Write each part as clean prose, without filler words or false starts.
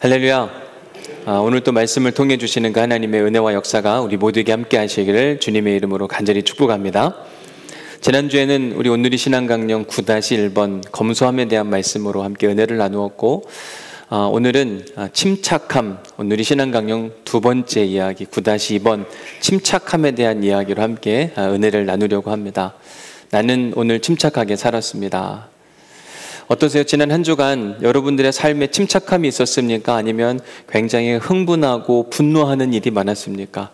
할렐루야. 오늘 또 말씀을 통해 주시는 그 하나님의 은혜와 역사가 우리 모두에게 함께 하시기를 주님의 이름으로 간절히 축복합니다. 지난주에는 우리 온누리 신앙강령 9-1번 검소함에 대한 말씀으로 함께 은혜를 나누었고, 오늘은 침착함, 온누리 신앙강령 두 번째 이야기 9-2번 침착함에 대한 이야기로 함께 은혜를 나누려고 합니다. 나는 오늘 침착하게 살았습니다. 어떠세요? 지난 한 주간 여러분들의 삶에 침착함이 있었습니까? 아니면 굉장히 흥분하고 분노하는 일이 많았습니까?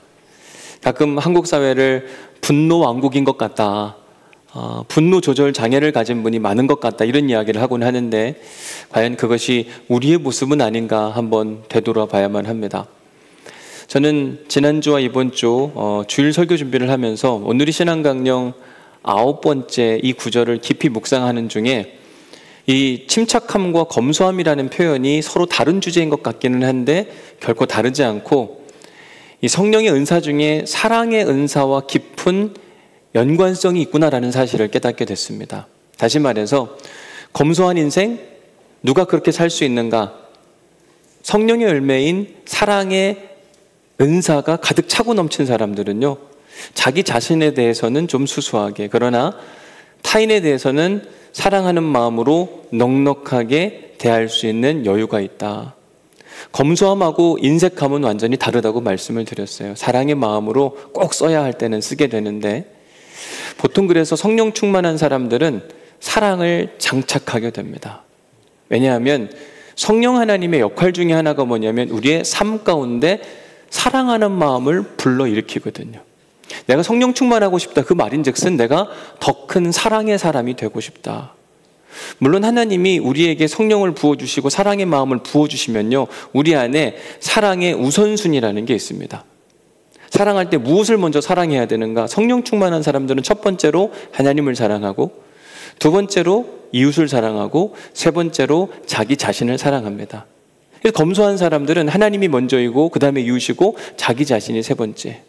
가끔 한국 사회를 분노 왕국인 것 같다, 분노 조절 장애를 가진 분이 많은 것 같다, 이런 이야기를 하곤 하는데 과연 그것이 우리의 모습은 아닌가 한번 되돌아봐야만 합니다. 저는 지난주와 이번 주 주일 설교 준비를 하면서 온누리 신앙강령 9번째 이 구절을 깊이 묵상하는 중에 이 침착함과 검소함이라는 표현이 서로 다른 주제인 것 같기는 한데 결코 다르지 않고, 이 성령의 은사 중에 사랑의 은사와 깊은 연관성이 있구나라는 사실을 깨닫게 됐습니다. 다시 말해서 검소한 인생, 누가 그렇게 살 수 있는가? 성령의 열매인 사랑의 은사가 가득 차고 넘친 사람들은요, 자기 자신에 대해서는 좀 수수하게, 그러나 타인에 대해서는 사랑하는 마음으로 넉넉하게 대할 수 있는 여유가 있다. 검소함하고 인색함은 완전히 다르다고 말씀을 드렸어요. 사랑의 마음으로 꼭 써야 할 때는 쓰게 되는데, 보통 그래서 성령 충만한 사람들은 사랑을 장착하게 됩니다. 왜냐하면 성령 하나님의 역할 중에 하나가 뭐냐면 우리의 삶 가운데 사랑하는 마음을 불러일으키거든요. 내가 성령 충만하고 싶다, 그 말인즉슨 내가 더 큰 사랑의 사람이 되고 싶다. 물론 하나님이 우리에게 성령을 부어주시고 사랑의 마음을 부어주시면요, 우리 안에 사랑의 우선순위라는 게 있습니다. 사랑할 때 무엇을 먼저 사랑해야 되는가? 성령 충만한 사람들은 첫 번째로 하나님을 사랑하고, 두 번째로 이웃을 사랑하고, 세 번째로 자기 자신을 사랑합니다. 그래서 검소한 사람들은 하나님이 먼저이고 그 다음에 이웃이고 자기 자신이 세 번째.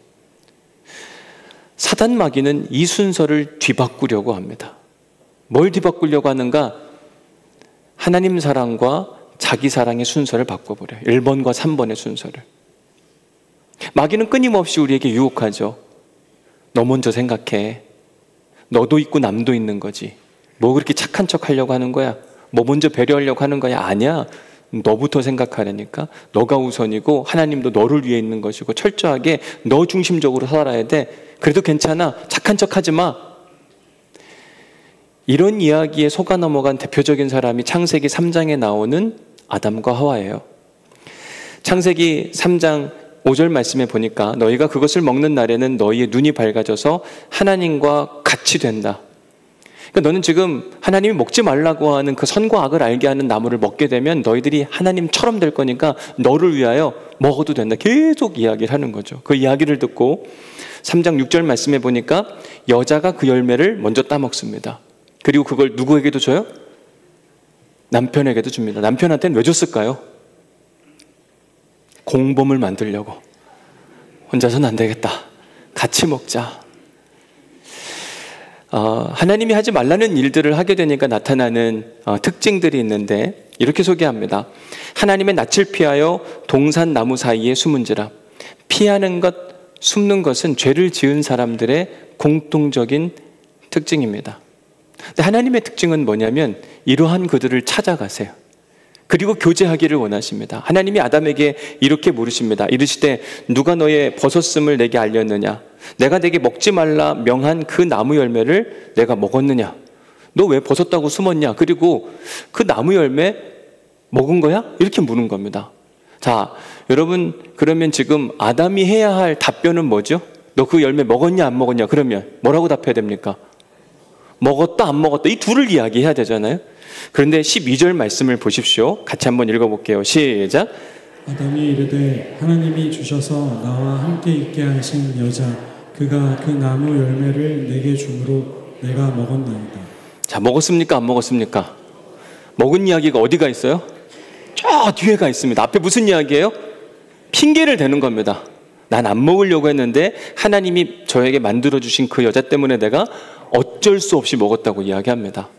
사단 마귀는 이 순서를 뒤바꾸려고 합니다. 뭘 뒤바꾸려고 하는가? 하나님 사랑과 자기 사랑의 순서를 바꿔버려요. 1번과 3번의 순서를. 마귀는 끊임없이 우리에게 유혹하죠. 너 먼저 생각해. 너도 있고 남도 있는 거지. 뭐 그렇게 착한 척 하려고 하는 거야? 뭐 먼저 배려하려고 하는 거야? 아니야. 너부터 생각하려니까. 너가 우선이고 하나님도 너를 위해 있는 것이고 철저하게 너 중심적으로 살아야 돼. 그래도 괜찮아. 착한 척 하지 마. 이런 이야기에 속아 넘어간 대표적인 사람이 창세기 3장에 나오는 아담과 하와예요. 창세기 3장 5절 말씀에 보니까 너희가 그것을 먹는 날에는 너희의 눈이 밝아져서 하나님과 같이 된다. 그러니까 너는 지금 하나님이 먹지 말라고 하는 그 선과 악을 알게 하는 나무를 먹게 되면 너희들이 하나님처럼 될 거니까 너를 위하여 먹어도 된다. 계속 이야기를 하는 거죠. 그 이야기를 듣고 3장 6절 말씀에 보니까 여자가 그 열매를 먼저 따먹습니다. 그리고 그걸 누구에게도 줘요? 남편에게도 줍니다. 남편한테는 왜 줬을까요? 공범을 만들려고. 혼자서는 안 되겠다. 같이 먹자. 하나님이 하지 말라는 일들을 하게 되니까 나타나는 특징들이 있는데 이렇게 소개합니다. 하나님의 낯을 피하여 동산 나무 사이에 숨은지라. 피하는 것, 숨는 것은 죄를 지은 사람들의 공통적인 특징입니다. 근데 하나님의 특징은 뭐냐면 이러한 그들을 찾아가세요. 그리고 교제하기를 원하십니다. 하나님이 아담에게 이렇게 물으십니다. 이르시되 누가 너의 벗었음을 내게 알렸느냐? 내가 내게 먹지 말라 명한 그 나무 열매를 내가 먹었느냐? 너 왜 벗었다고 숨었냐? 그리고 그 나무 열매 먹은 거야? 이렇게 물은 겁니다. 자, 여러분, 그러면 지금 아담이 해야 할 답변은 뭐죠? 너 그 열매 먹었냐 안 먹었냐? 그러면 뭐라고 답해야 됩니까? 먹었다 안 먹었다, 이 둘을 이야기해야 되잖아요. 그런데 12절 말씀을 보십시오. 같이 한번 읽어볼게요. 시작. 아담이 이르되 하나님이 주셔서 나와 함께 있게 하신 여자 그가 그 나무 열매를 내게 주므로 내가 먹었나이다. 자, 먹었습니까 안 먹었습니까? 먹은 이야기가 어디가 있어요? 저 뒤에가 있습니다. 앞에 무슨 이야기예요? 핑계를 대는 겁니다. 난 안 먹으려고 했는데 하나님이 저에게 만들어주신 그 여자 때문에 내가 어쩔 수 없이 먹었다고 이야기합니다.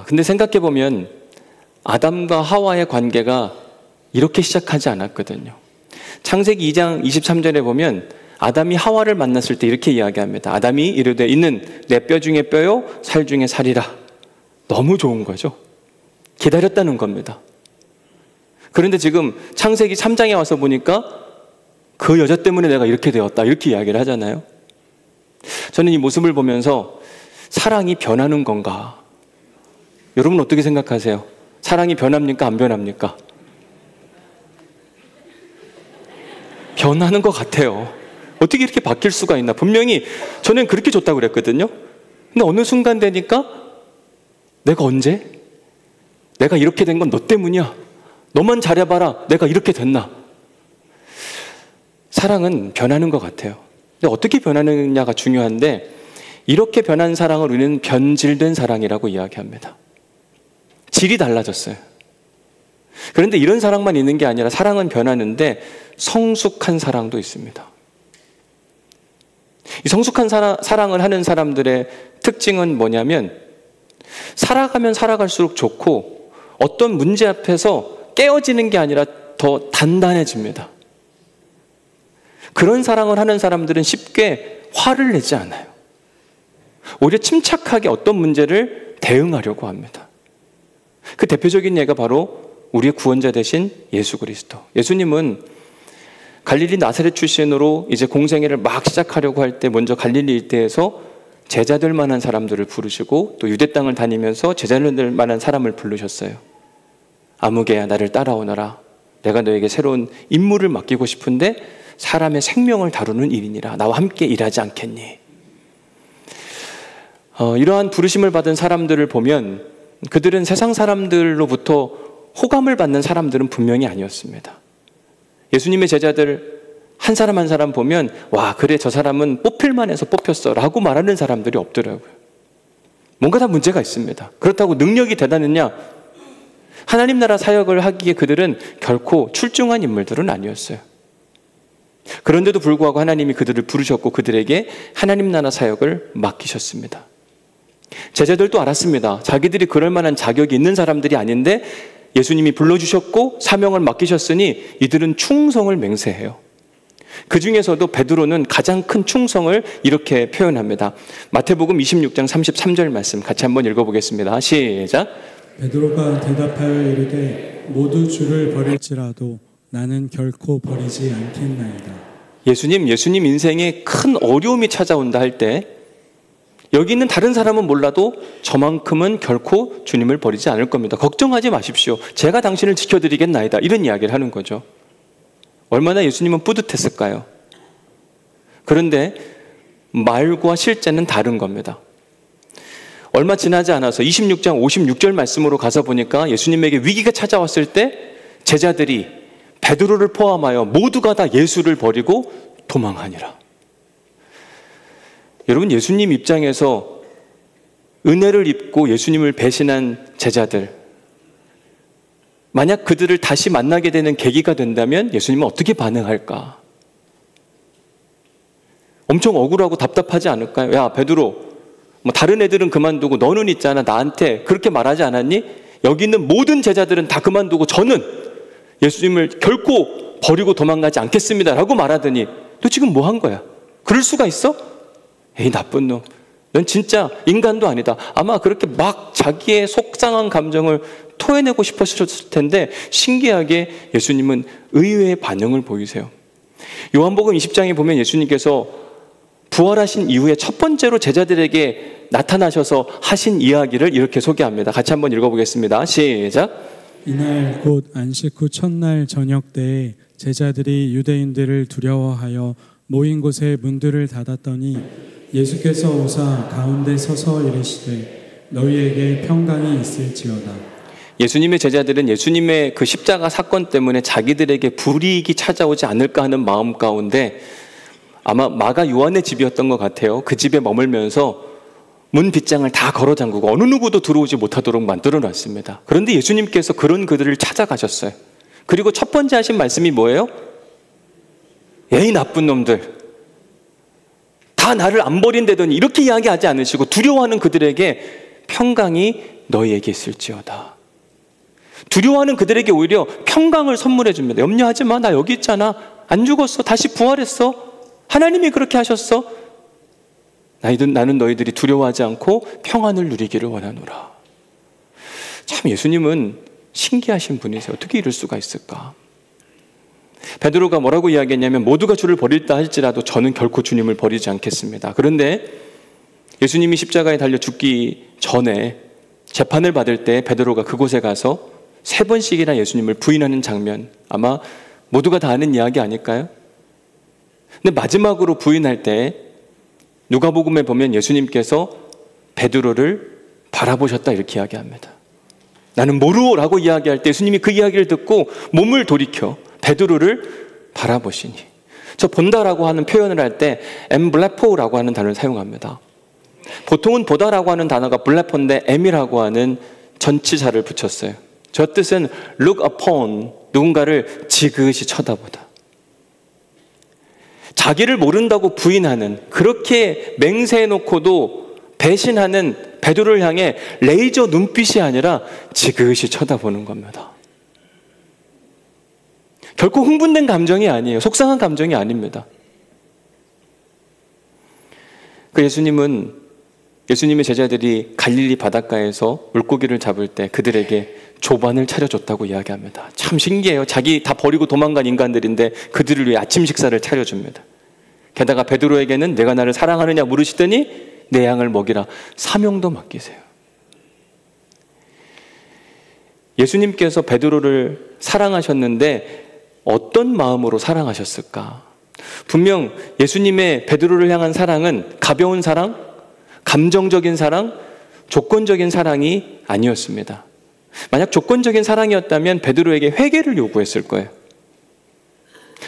근데 생각해보면 아담과 하와의 관계가 이렇게 시작하지 않았거든요. 창세기 2장 23절에 보면 아담이 하와를 만났을 때 이렇게 이야기합니다. 아담이 이르되 이는 내 뼈 중에 뼈요 살 중에 살이라. 너무 좋은 거죠. 기다렸다는 겁니다. 그런데 지금 창세기 3장에 와서 보니까 그 여자 때문에 내가 이렇게 되었다 이렇게 이야기를 하잖아요. 저는 이 모습을 보면서 사랑이 변하는 건가? 여러분 어떻게 생각하세요? 사랑이 변합니까? 안 변합니까? 변하는 것 같아요. 어떻게 이렇게 바뀔 수가 있나? 분명히 저는 그렇게 좋다고 그랬거든요. 근데 어느 순간 되니까 내가 언제? 내가 이렇게 된 건 너 때문이야. 너만 잘해봐라. 내가 이렇게 됐나? 사랑은 변하는 것 같아요. 근데 어떻게 변하느냐가 중요한데 이렇게 변한 사랑을 우리는 변질된 사랑이라고 이야기합니다. 질이 달라졌어요. 그런데 이런 사랑만 있는 게 아니라 사랑은 변하는데 성숙한 사랑도 있습니다. 이 성숙한 사랑을 하는 사람들의 특징은 뭐냐면 살아가면 살아갈수록 좋고 어떤 문제 앞에서 깨어지는 게 아니라 더 단단해집니다. 그런 사랑을 하는 사람들은 쉽게 화를 내지 않아요. 오히려 침착하게 어떤 문제를 대응하려고 합니다. 그 대표적인 예가 바로 우리의 구원자 되신 예수 그리스도. 예수님은 갈릴리 나사렛 출신으로 이제 공생애를 막 시작하려고 할 때 먼저 갈릴리 일대에서 제자될 만한 사람들을 부르시고 또 유대 땅을 다니면서 제자될 만한 사람을 부르셨어요. 아무개야 나를 따라오너라. 내가 너에게 새로운 임무를 맡기고 싶은데 사람의 생명을 다루는 일이니라. 나와 함께 일하지 않겠니? 이러한 부르심을 받은 사람들을 보면 그들은 세상 사람들로부터 호감을 받는 사람들은 분명히 아니었습니다. 예수님의 제자들 한 사람 한 사람 보면 와 그래 저 사람은 뽑힐만 해서 뽑혔어 라고 말하는 사람들이 없더라고요. 뭔가 다 문제가 있습니다. 그렇다고 능력이 대단했냐? 하나님 나라 사역을 하기에 그들은 결코 출중한 인물들은 아니었어요. 그런데도 불구하고 하나님이 그들을 부르셨고 그들에게 하나님 나라 사역을 맡기셨습니다. 제자들도 알았습니다. 자기들이 그럴 만한 자격이 있는 사람들이 아닌데 예수님이 불러주셨고 사명을 맡기셨으니 이들은 충성을 맹세해요. 그 중에서도 베드로는 가장 큰 충성을 이렇게 표현합니다. 마태복음 26장 33절 말씀 같이 한번 읽어보겠습니다. 시작. 베드로가 대답하여 이르되 모두 주를 버릴지라도 나는 결코 버리지 않겠나이다. 예수님 인생에 큰 어려움이 찾아온다 할 때 여기 있는 다른 사람은 몰라도 저만큼은 결코 주님을 버리지 않을 겁니다. 걱정하지 마십시오. 제가 당신을 지켜드리겠나이다. 이런 이야기를 하는 거죠. 얼마나 예수님은 뿌듯했을까요? 그런데 말과 실제는 다른 겁니다. 얼마 지나지 않아서 26장 56절 말씀으로 가서 보니까 예수님에게 위기가 찾아왔을 때 제자들이 베드로를 포함하여 모두가 다 예수를 버리고 도망하니라. 여러분 예수님 입장에서 은혜를 입고 예수님을 배신한 제자들 만약 그들을 다시 만나게 되는 계기가 된다면 예수님은 어떻게 반응할까? 엄청 억울하고 답답하지 않을까요? 야 베드로 뭐 다른 애들은 그만두고 너는 있잖아 나한테 그렇게 말하지 않았니? 여기 있는 모든 제자들은 다 그만두고 저는 예수님을 결코 버리고 도망가지 않겠습니다 라고 말하더니 너 지금 뭐 한 거야? 그럴 수가 있어? 에이 나쁜 놈 넌 진짜 인간도 아니다. 아마 그렇게 막 자기의 속상한 감정을 토해내고 싶으셨을 텐데 신기하게 예수님은 의외의 반응을 보이세요. 요한복음 20장에 보면 예수님께서 부활하신 이후에 첫 번째로 제자들에게 나타나셔서 하신 이야기를 이렇게 소개합니다. 같이 한번 읽어보겠습니다. 시작. 이날 곧 안식 후 첫날 저녁 때에 제자들이 유대인들을 두려워하여 모인 곳에 문들을 닫았더니 예수께서 오사 가운데 서서 이르시되 너희에게 평강이 있을지어다. 예수님의 제자들은 예수님의 그 십자가 사건 때문에 자기들에게 불이익이 찾아오지 않을까 하는 마음 가운데 아마 마가 요한의 집이었던 것 같아요. 그 집에 머물면서 문 빗장을 다 걸어 잠그고 어느 누구도 들어오지 못하도록 만들어 놨습니다. 그런데 예수님께서 그런 그들을 찾아가셨어요. 그리고 첫 번째 하신 말씀이 뭐예요? 에이 나쁜 놈들 다 나를 안 버린다더니 이렇게 이야기하지 않으시고 두려워하는 그들에게 평강이 너희에게 있을지어다. 두려워하는 그들에게 오히려 평강을 선물해 줍니다. 염려하지 마. 나 여기 있잖아. 안 죽었어. 다시 부활했어. 하나님이 그렇게 하셨어. 나는 너희들이 두려워하지 않고 평안을 누리기를 원하노라. 참 예수님은 신기하신 분이세요. 어떻게 이럴 수가 있을까? 베드로가 뭐라고 이야기했냐면 모두가 주를 버릴다 할지라도 저는 결코 주님을 버리지 않겠습니다. 그런데 예수님이 십자가에 달려 죽기 전에 재판을 받을 때 베드로가 그곳에 가서 3번씩이나 예수님을 부인하는 장면, 아마 모두가 다 아는 이야기 아닐까요? 근데 마지막으로 부인할 때 누가복음에 보면 예수님께서 베드로를 바라보셨다 이렇게 이야기합니다. 나는 모르오라고 이야기할 때 예수님이 그 이야기를 듣고 몸을 돌이켜 베드로를 바라보시니, 저 본다라고 하는 표현을 할 때 엠블레포라고 하는 단어를 사용합니다. 보통은 보다라고 하는 단어가 블레포인데 M이라고 하는 전치사를 붙였어요. 저 뜻은 look upon, 누군가를 지그시 쳐다보다. 자기를 모른다고 부인하는, 그렇게 맹세해놓고도 배신하는 베드로를 향해 레이저 눈빛이 아니라 지그시 쳐다보는 겁니다. 결코 흥분된 감정이 아니에요. 속상한 감정이 아닙니다. 그 예수님의 제자들이 갈릴리 바닷가에서 물고기를 잡을 때 그들에게 조반을 차려줬다고 이야기합니다. 참 신기해요. 자기 다 버리고 도망간 인간들인데 그들을 위해 아침 식사를 차려줍니다. 게다가 베드로에게는 내가 나를 사랑하느냐 물으시더니 내 양을 먹이라, 사명도 맡기세요. 예수님께서 베드로를 사랑하셨는데 어떤 마음으로 사랑하셨을까? 분명 예수님의 베드로를 향한 사랑은 가벼운 사랑, 감정적인 사랑, 조건적인 사랑이 아니었습니다. 만약 조건적인 사랑이었다면 베드로에게 회개를 요구했을 거예요.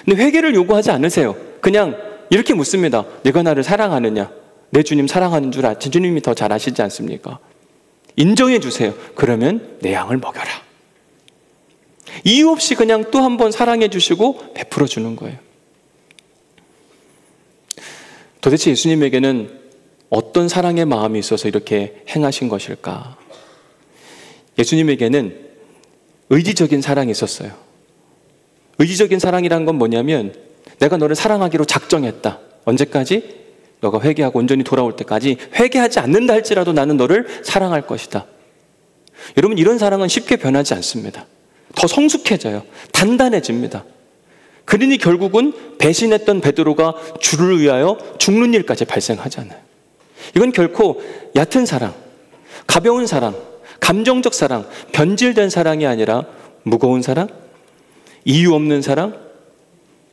근데 회개를 요구하지 않으세요. 그냥 이렇게 묻습니다. 네가 나를 사랑하느냐? 내 주님 사랑하는 줄 알지? 주님이 더 잘 아시지 않습니까? 인정해 주세요. 그러면 내 양을 먹여라. 이유 없이 그냥 또 한 번 사랑해 주시고 베풀어 주는 거예요. 도대체 예수님에게는 어떤 사랑의 마음이 있어서 이렇게 행하신 것일까? 예수님에게는 의지적인 사랑이 있었어요. 의지적인 사랑이란 건 뭐냐면 내가 너를 사랑하기로 작정했다. 언제까지? 너가 회개하고 온전히 돌아올 때까지. 회개하지 않는다 할지라도 나는 너를 사랑할 것이다. 여러분, 이런 사랑은 쉽게 변하지 않습니다. 더 성숙해져요. 단단해집니다. 그러니 결국은 배신했던 베드로가 주를 위하여 죽는 일까지 발생하잖아요. 이건 결코 얕은 사랑, 가벼운 사랑, 감정적 사랑, 변질된 사랑이 아니라 무거운 사랑, 이유 없는 사랑,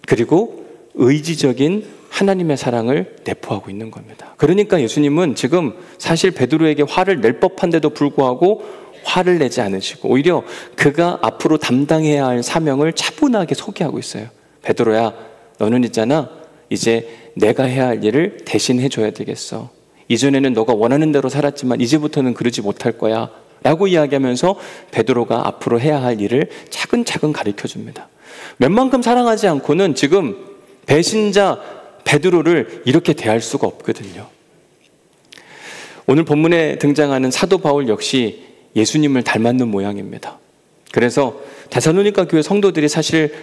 그리고 의지적인 하나님의 사랑을 내포하고 있는 겁니다. 그러니까 예수님은 지금 사실 베드로에게 화를 낼 법한데도 불구하고 화를 내지 않으시고 오히려 그가 앞으로 담당해야 할 사명을 차분하게 소개하고 있어요. 베드로야, 너는 있잖아, 이제 내가 해야 할 일을 대신 해줘야 되겠어. 이전에는 너가 원하는 대로 살았지만 이제부터는 그러지 못할 거야 라고 이야기하면서 베드로가 앞으로 해야 할 일을 차근차근 가르쳐줍니다. 웬만큼 사랑하지 않고는 지금 배신자 베드로를 이렇게 대할 수가 없거든요. 오늘 본문에 등장하는 사도 바울 역시 예수님을 닮았는 모양입니다. 그래서 데살로니가 교회 성도들이 사실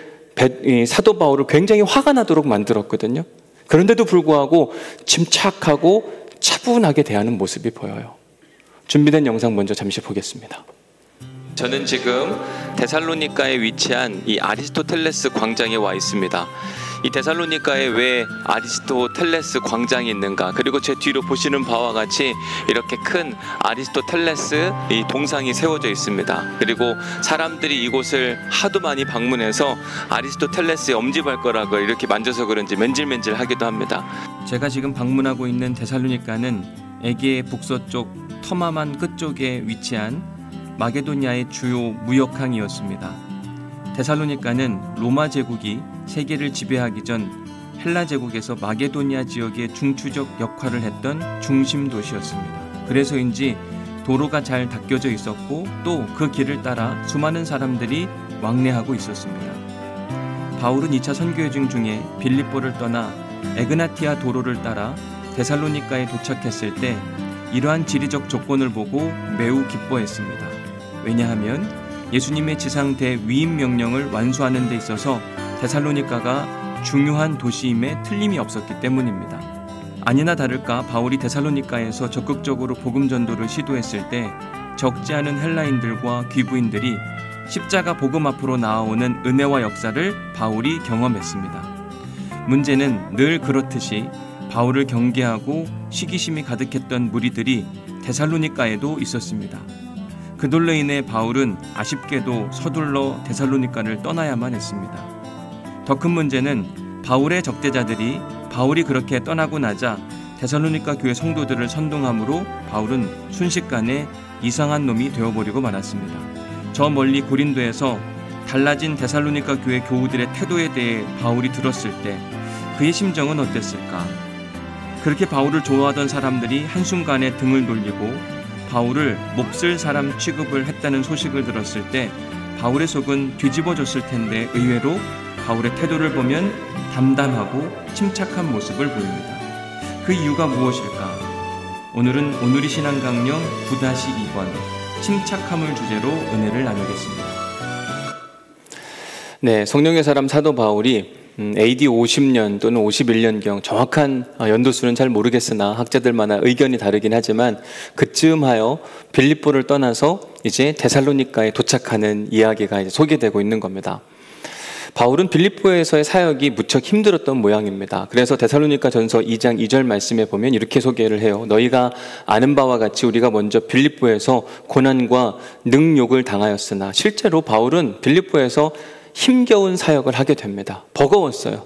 사도 바울을 굉장히 화가 나도록 만들었거든요. 그런데도 불구하고 침착하고 차분하게 대하는 모습이 보여요. 준비된 영상 먼저 잠시 보겠습니다. 저는 지금 데살로니가에 위치한 이 아리스토텔레스 광장에 와 있습니다. 이 데살로니가에 왜 아리스토텔레스 광장이 있는가? 그리고 제 뒤로 보시는 바와 같이 이렇게 큰 아리스토텔레스 이 동상이 세워져 있습니다. 그리고 사람들이 이곳을 하도 많이 방문해서 아리스토텔레스의 엄지발가락을 이렇게 만져서 그런지 맨질맨질하기도 합니다. 제가 지금 방문하고 있는 데살로니가는 에게의 북서쪽 터마만 끝쪽에 위치한 마게도니아의 주요 무역항이었습니다. 데살로니가는 로마 제국이 세계를 지배하기 전 헬라 제국에서 마게도니아 지역의 중추적 역할을 했던 중심 도시였습니다. 그래서인지 도로가 잘 닦여져 있었고 또 그 길을 따라 수많은 사람들이 왕래하고 있었습니다. 바울은 2차 선교여행 중에 빌립보를 떠나 에그나티아 도로를 따라 데살로니가에 도착했을 때 이러한 지리적 조건을 보고 매우 기뻐했습니다. 왜냐하면 예수님의 지상 대위임 명령을 완수하는 데 있어서 데살로니가가 중요한 도시임에 틀림이 없었기 때문입니다. 아니나 다를까 바울이 데살로니가에서 적극적으로 복음 전도를 시도했을 때 적지 않은 헬라인들과 귀부인들이 십자가 복음 앞으로 나아오는 은혜와 역사를 바울이 경험했습니다. 문제는 늘 그렇듯이 바울을 경계하고 시기심이 가득했던 무리들이 데살로니가에도 있었습니다. 그들로 인해 바울은 아쉽게도 서둘러 데살로니가를 떠나야만 했습니다. 더 큰 문제는 바울의 적대자들이 바울이 그렇게 떠나고 나자 데살로니가 교회 성도들을 선동함으로 바울은 순식간에 이상한 놈이 되어버리고 말았습니다. 저 멀리 고린도에서 달라진 데살로니가 교회 교우들의 태도에 대해 바울이 들었을 때 그의 심정은 어땠을까? 그렇게 바울을 좋아하던 사람들이 한순간에 등을 돌리고 바울을 몹쓸 사람 취급을 했다는 소식을 들었을 때 바울의 속은 뒤집어졌을 텐데 의외로 바울의 태도를 보면 담담하고 침착한 모습을 보입니다. 그 이유가 무엇일까? 오늘은 오누리 신앙강령 9-2번 침착함을 주제로 은혜를 나누겠습니다. 네, 성령의 사람 사도 바울이 AD 50년 또는 51년경 정확한 연도수는 잘 모르겠으나 학자들마다 의견이 다르긴 하지만 그쯤 하여 빌립보를 떠나서 이제 데살로니가에 도착하는 이야기가 이제 소개되고 있는 겁니다. 바울은 빌립보에서의 사역이 무척 힘들었던 모양입니다. 그래서 데살로니가 전서 2장 2절 말씀에 보면 이렇게 소개를 해요. 너희가 아는 바와 같이 우리가 먼저 빌립보에서 고난과 능욕을 당하였으나 실제로 바울은 빌립보에서 힘겨운 사역을 하게 됩니다. 버거웠어요.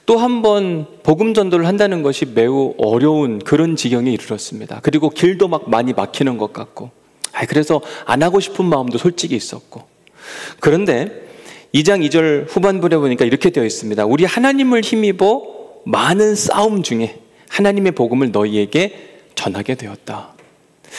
또 한 번 복음 전도를 한다는 것이 매우 어려운 그런 지경에 이르렀습니다. 그리고 길도 막 많이 막히는 것 같고 그래서 안 하고 싶은 마음도 솔직히 있었고 그런데 2장 2절 후반부에 보니까 이렇게 되어 있습니다. 우리 하나님을 힘입어 많은 싸움 중에 하나님의 복음을 너희에게 전하게 되었다.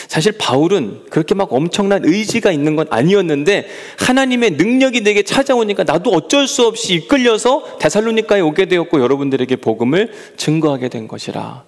사실 바울은 그렇게 막 엄청난 의지가 있는 건 아니었는데 하나님의 능력이 내게 찾아오니까 나도 어쩔 수 없이 이끌려서 데살로니가에 오게 되었고 여러분들에게 복음을 증거하게 된 것이라.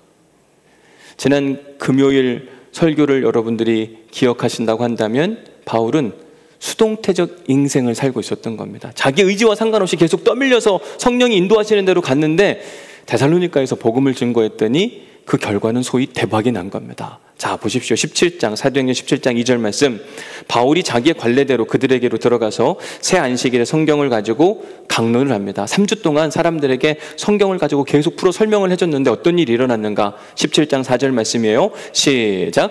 지난 금요일 설교를 여러분들이 기억하신다고 한다면 바울은 수동태적 인생을 살고 있었던 겁니다. 자기 의지와 상관없이 계속 떠밀려서 성령이 인도하시는 대로 갔는데 데살로니가에서 복음을 증거했더니 그 결과는 소위 대박이 난 겁니다. 자, 보십시오. 17장, 사도행전 17장 2절 말씀. 바울이 자기의 관례대로 그들에게로 들어가서 새 안식일에 성경을 가지고 강론을 합니다. 3주 동안 사람들에게 성경을 가지고 계속 풀어 설명을 해줬는데 어떤 일이 일어났는가? 17장 4절 말씀이에요. 시작.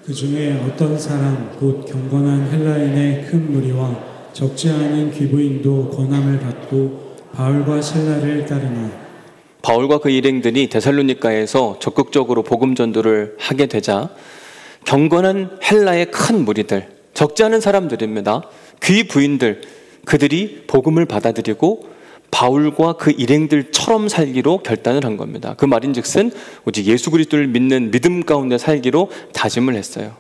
그 중에 어떤 사람 곧 경건한 헬라인의 큰 무리와 적지 않은 귀부인도 권함을 받고 바울과 실라를 따르나. 바울과 그 일행들이 데살로니가에서 적극적으로 복음 전도를 하게 되자 경건한 헬라의 큰 무리들, 적지 않은 사람들입니다. 귀부인들, 그들이 복음을 받아들이고 바울과 그 일행들처럼 살기로 결단을 한 겁니다. 그 말인즉슨 오직 예수 그리스도를 믿는 믿음 가운데 살기로 다짐을 했어요.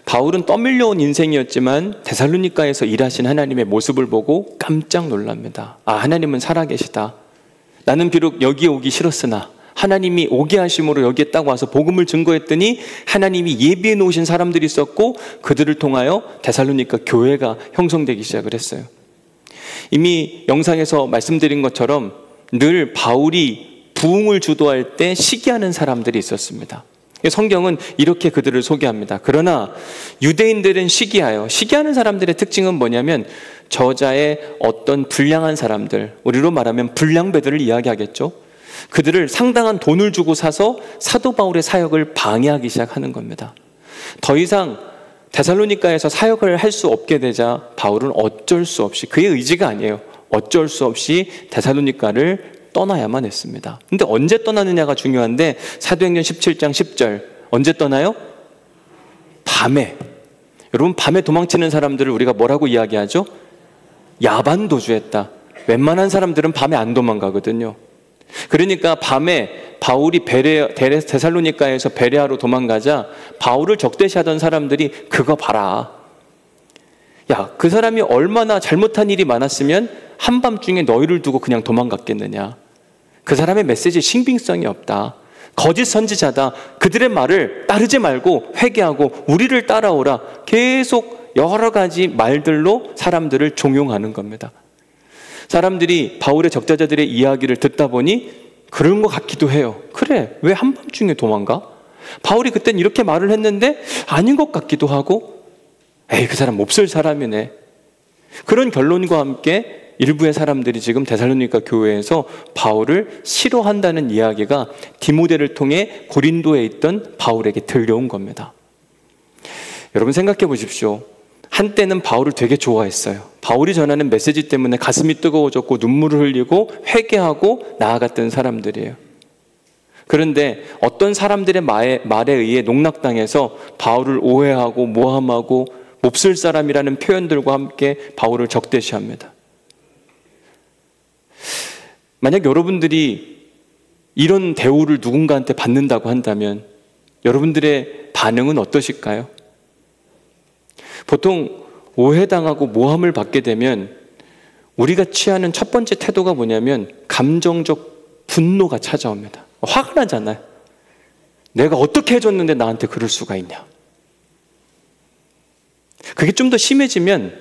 바울은 떠밀려온 인생이었지만 데살로니가에서 일하신 하나님의 모습을 보고 깜짝 놀랍니다. 하나님은 살아계시다. 나는 비록 여기에 오기 싫었으나 하나님이 오게 하심으로 여기에 딱 와서 복음을 증거했더니 하나님이 예비해 놓으신 사람들이 있었고 그들을 통하여 데살로니가 교회가 형성되기 시작을 했어요. 이미 영상에서 말씀드린 것처럼 늘 바울이 부흥을 주도할 때 시기하는 사람들이 있었습니다. 성경은 이렇게 그들을 소개합니다. 그러나 유대인들은 시기하는 사람들의 특징은 뭐냐면 저자의 어떤 불량한 사람들, 우리로 말하면 불량배들을 이야기하겠죠. 그들을 상당한 돈을 주고 사서 사도 바울의 사역을 방해하기 시작하는 겁니다. 더 이상 데살로니가에서 사역을 할 수 없게 되자 바울은 어쩔 수 없이, 그의 의지가 아니에요, 어쩔 수 없이 데살로니가를 떠나야만 했습니다. 근데 언제 떠나느냐가 중요한데 사도행전 17장 10절 언제 떠나요? 밤에. 여러분, 밤에 도망치는 사람들을 우리가 뭐라고 이야기하죠? 야반도주했다. 웬만한 사람들은 밤에 안 도망가거든요. 그러니까 밤에 바울이 데살로니가에서 베레아로 도망가자 바울을 적대시하던 사람들이 그거 봐라, 야, 그 사람이 얼마나 잘못한 일이 많았으면 한밤중에 너희를 두고 그냥 도망갔겠느냐. 그 사람의 메시지에 신빙성이 없다. 거짓 선지자다. 그들의 말을 따르지 말고 회개하고 우리를 따라오라. 계속 여러 가지 말들로 사람들을 종용하는 겁니다. 사람들이 바울의 적대자들의 이야기를 듣다 보니 그런 것 같기도 해요. 그래, 왜 한밤중에 도망가? 바울이 그땐 이렇게 말을 했는데 아닌 것 같기도 하고, 에이, 그 사람 몹쓸 사람이네. 그런 결론과 함께 일부의 사람들이 지금 데살로니가 교회에서 바울을 싫어한다는 이야기가 디모데를 통해 고린도에 있던 바울에게 들려온 겁니다. 여러분 생각해 보십시오. 한때는 바울을 되게 좋아했어요. 바울이 전하는 메시지 때문에 가슴이 뜨거워졌고 눈물을 흘리고 회개하고 나아갔던 사람들이에요. 그런데 어떤 사람들의 말에 의해 농락당해서 바울을 오해하고 모함하고 몹쓸 사람이라는 표현들과 함께 바울을 적대시합니다. 만약 여러분들이 이런 대우를 누군가한테 받는다고 한다면 여러분들의 반응은 어떠실까요? 보통 오해당하고 모함을 받게 되면 우리가 취하는 첫 번째 태도가 뭐냐면 감정적 분노가 찾아옵니다. 화가 나잖아요. 내가 어떻게 해줬는데 나한테 그럴 수가 있냐. 그게 좀 더 심해지면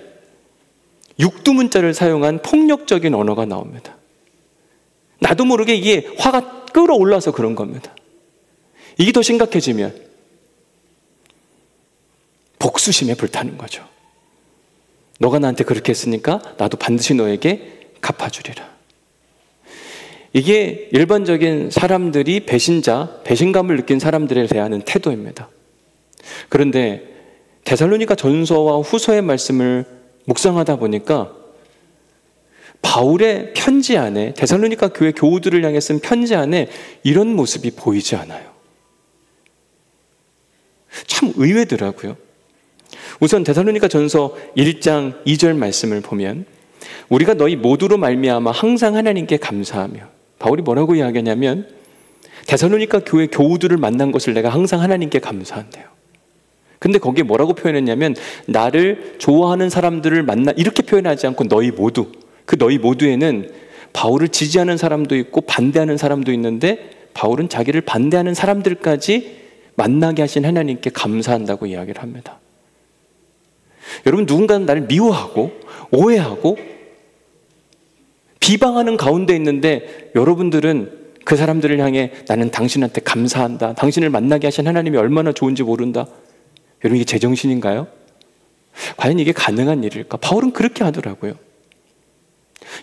육두문자를 사용한 폭력적인 언어가 나옵니다. 나도 모르게 이게 화가 끌어올라서 그런 겁니다. 이게 더 심각해지면 복수심에 불타는 거죠. 너가 나한테 그렇게 했으니까 나도 반드시 너에게 갚아주리라. 이게 일반적인 사람들이 배신감을 느낀 사람들에 대한 태도입니다. 그런데 데살로니가 전서와 후서의 말씀을 묵상하다 보니까 바울의 편지 안에, 데살로니가 교회 교우들을 향해 쓴 편지 안에 이런 모습이 보이지 않아요. 참 의외더라고요. 우선 데살로니가 전서 1장 2절 말씀을 보면 우리가 너희 모두로 말미암아 항상 하나님께 감사하며, 바울이 뭐라고 이야기하냐면 데살로니가 교회 교우들을 만난 것을 내가 항상 하나님께 감사한대요. 근데 거기에 뭐라고 표현했냐면 나를 좋아하는 사람들을 만나, 이렇게 표현하지 않고 너희 모두, 그 너희 모두에는 바울을 지지하는 사람도 있고 반대하는 사람도 있는데 바울은 자기를 반대하는 사람들까지 만나게 하신 하나님께 감사한다고 이야기를 합니다. 여러분, 누군가는 나를 미워하고 오해하고 비방하는 가운데 있는데 여러분들은 그 사람들을 향해 나는 당신한테 감사한다, 당신을 만나게 하신 하나님이 얼마나 좋은지 모른다. 여러분, 이게 제정신인가요? 과연 이게 가능한 일일까? 바울은 그렇게 하더라고요.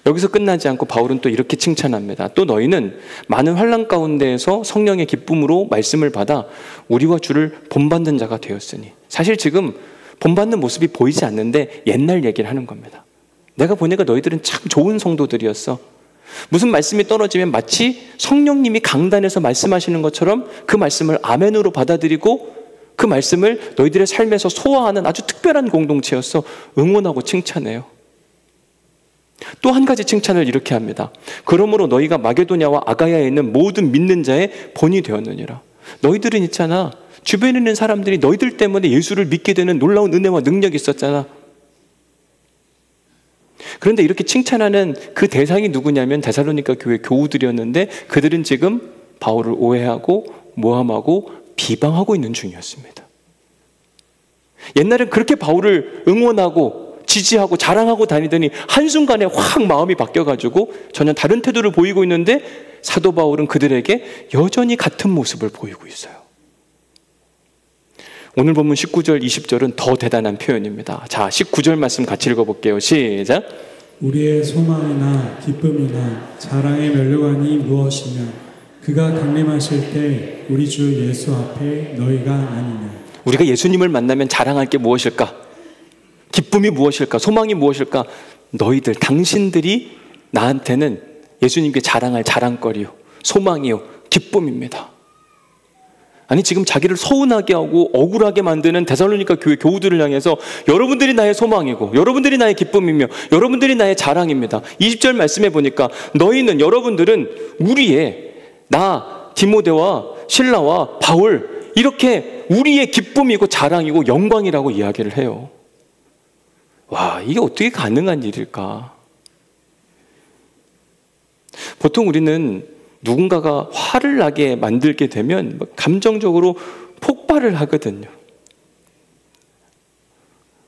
여기서 끝나지 않고 바울은 또 이렇게 칭찬합니다. 또 너희는 많은 환난 가운데에서 성령의 기쁨으로 말씀을 받아 우리와 주를 본받는 자가 되었으니. 사실 지금 본받는 모습이 보이지 않는데 옛날 얘기를 하는 겁니다. 내가 보니까 너희들은 참 좋은 성도들이었어. 무슨 말씀이 떨어지면 마치 성령님이 강단에서 말씀하시는 것처럼 그 말씀을 아멘으로 받아들이고 그 말씀을 너희들의 삶에서 소화하는 아주 특별한 공동체였어. 응원하고 칭찬해요. 또 한 가지 칭찬을 이렇게 합니다. 그러므로 너희가 마게도냐와 아가야에 있는 모든 믿는 자의 본이 되었느니라. 너희들은 있잖아, 주변에 있는 사람들이 너희들 때문에 예수를 믿게 되는 놀라운 은혜와 능력이 있었잖아. 그런데 이렇게 칭찬하는 그 대상이 누구냐면 데살로니가 교회 교우들이었는데 그들은 지금 바울을 오해하고 모함하고 비방하고 있는 중이었습니다. 옛날엔 그렇게 바울을 응원하고 지지하고 자랑하고 다니더니 한순간에 확 마음이 바뀌어가지고 전혀 다른 태도를 보이고 있는데 사도 바울은 그들에게 여전히 같은 모습을 보이고 있어요. 오늘 본문 19절 20절은 더 대단한 표현입니다. 자, 19절 말씀 같이 읽어볼게요. 시작. 우리의 소망이나 기쁨이나 자랑의 면류관이 무엇이며 그가 강림하실 때 우리 주 예수 앞에 너희가 아니냐. 우리가 예수님을 만나면 자랑할 게 무엇일까? 기쁨이 무엇일까? 소망이 무엇일까? 너희들, 당신들이 나한테는 예수님께 자랑할 자랑거리요, 소망이요, 기쁨입니다. 아니, 지금 자기를 서운하게 하고 억울하게 만드는 데살로니가 교회 교우들을 향해서 여러분들이 나의 소망이고 여러분들이 나의 기쁨이며 여러분들이 나의 자랑입니다. 20절 말씀해 보니까 너희는, 여러분들은 우리의, 나 디모데와 실라와 바울, 이렇게 우리의 기쁨이고 자랑이고 영광이라고 이야기를 해요. 와, 이게 어떻게 가능한 일일까? 보통 우리는 누군가가 화를 나게 만들게 되면 감정적으로 폭발을 하거든요.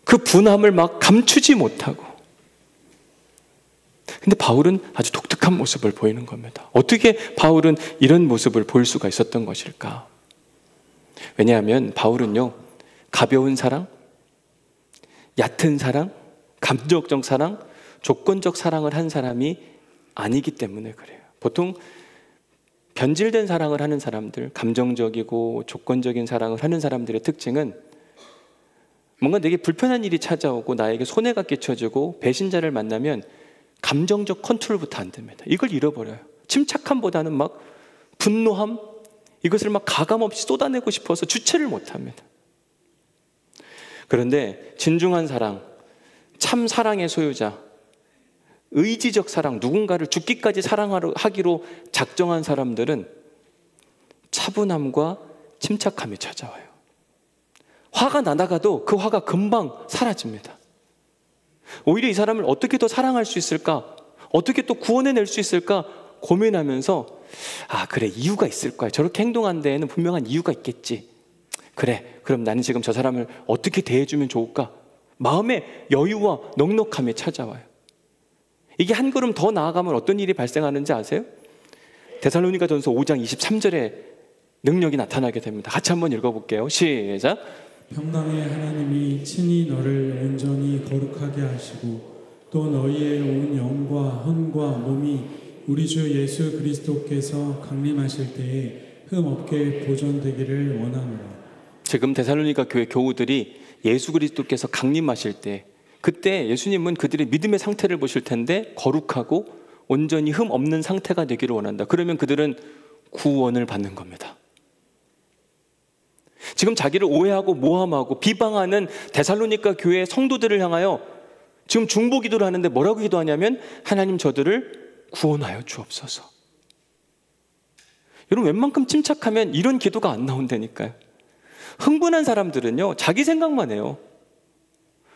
그 분함을 막 감추지 못하고. 근데 바울은 아주 독특한 모습을 보이는 겁니다. 어떻게 바울은 이런 모습을 보일 수가 있었던 것일까? 왜냐하면 바울은요, 가벼운 사랑, 얕은 사랑, 감정적 사랑, 조건적 사랑을 한 사람이 아니기 때문에 그래요. 보통 변질된 사랑을 하는 사람들, 감정적이고 조건적인 사랑을 하는 사람들의 특징은 뭔가 내게 불편한 일이 찾아오고 나에게 손해가 끼쳐지고 배신자를 만나면 감정적 컨트롤부터 안 됩니다. 이걸 잃어버려요. 침착함보다는 막 분노함, 이것을 막 가감없이 쏟아내고 싶어서 주체를 못합니다. 그런데 진중한 사랑, 참 사랑의 소유자, 의지적 사랑, 누군가를 죽기까지 사랑하기로 작정한 사람들은 차분함과 침착함이 찾아와요. 화가 나다가도 그 화가 금방 사라집니다. 오히려 이 사람을 어떻게 더 사랑할 수 있을까? 어떻게 또 구원해낼 수 있을까? 고민하면서 그래, 이유가 있을 거야. 저렇게 행동한 데에는 분명한 이유가 있겠지. 그래, 그럼 나는 지금 저 사람을 어떻게 대해주면 좋을까? 마음의 여유와 넉넉함이 찾아와요. 이게 한 걸음 더 나아가면 어떤 일이 발생하는지 아세요? 데살로니가전서 5장 23절에 능력이 나타나게 됩니다. 같이 한번 읽어볼게요. 시작. 평강의 하나님이 친히 너를 온전히 거룩하게 하시고 또 너희의 온 영과 혼과 몸이 우리 주 예수 그리스도께서 강림하실 때에 흠 없게 보존되기를 원하노라. 지금 데살로니가 교회 교우들이 예수 그리스도께서 강림하실 때, 그때 예수님은 그들의 믿음의 상태를 보실 텐데 거룩하고 온전히 흠 없는 상태가 되기를 원한다. 그러면 그들은 구원을 받는 겁니다. 지금 자기를 오해하고 모함하고 비방하는 데살로니가 교회 성도들을 향하여 지금 중보 기도를 하는데 뭐라고 기도하냐면 하나님 저들을 구원하여 주옵소서. 여러분, 웬만큼 침착하면 이런 기도가 안 나온다니까요. 흥분한 사람들은요, 자기 생각만 해요.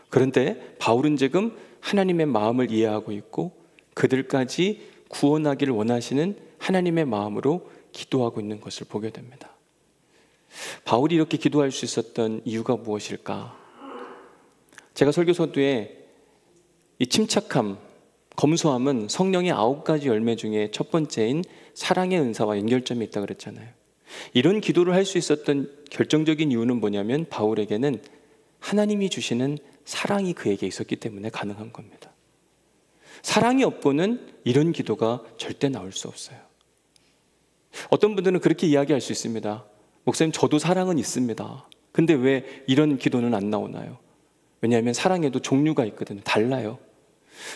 그런데 바울은 지금 하나님의 마음을 이해하고 있고 그들까지 구원하기를 원하시는 하나님의 마음으로 기도하고 있는 것을 보게 됩니다. 바울이 이렇게 기도할 수 있었던 이유가 무엇일까? 제가 설교 서두에 이 침착함, 검소함은 성령의 9가지 열매 중에 첫 번째인 사랑의 은사와 연결점이 있다고 그랬잖아요. 이런 기도를 할 수 있었던 결정적인 이유는 뭐냐면 바울에게는 하나님이 주시는 사랑이 그에게 있었기 때문에 가능한 겁니다. 사랑이 없고는 이런 기도가 절대 나올 수 없어요. 어떤 분들은 그렇게 이야기할 수 있습니다. 목사님, 저도 사랑은 있습니다. 근데 왜 이런 기도는 안 나오나요? 왜냐하면 사랑에도 종류가 있거든요. 달라요.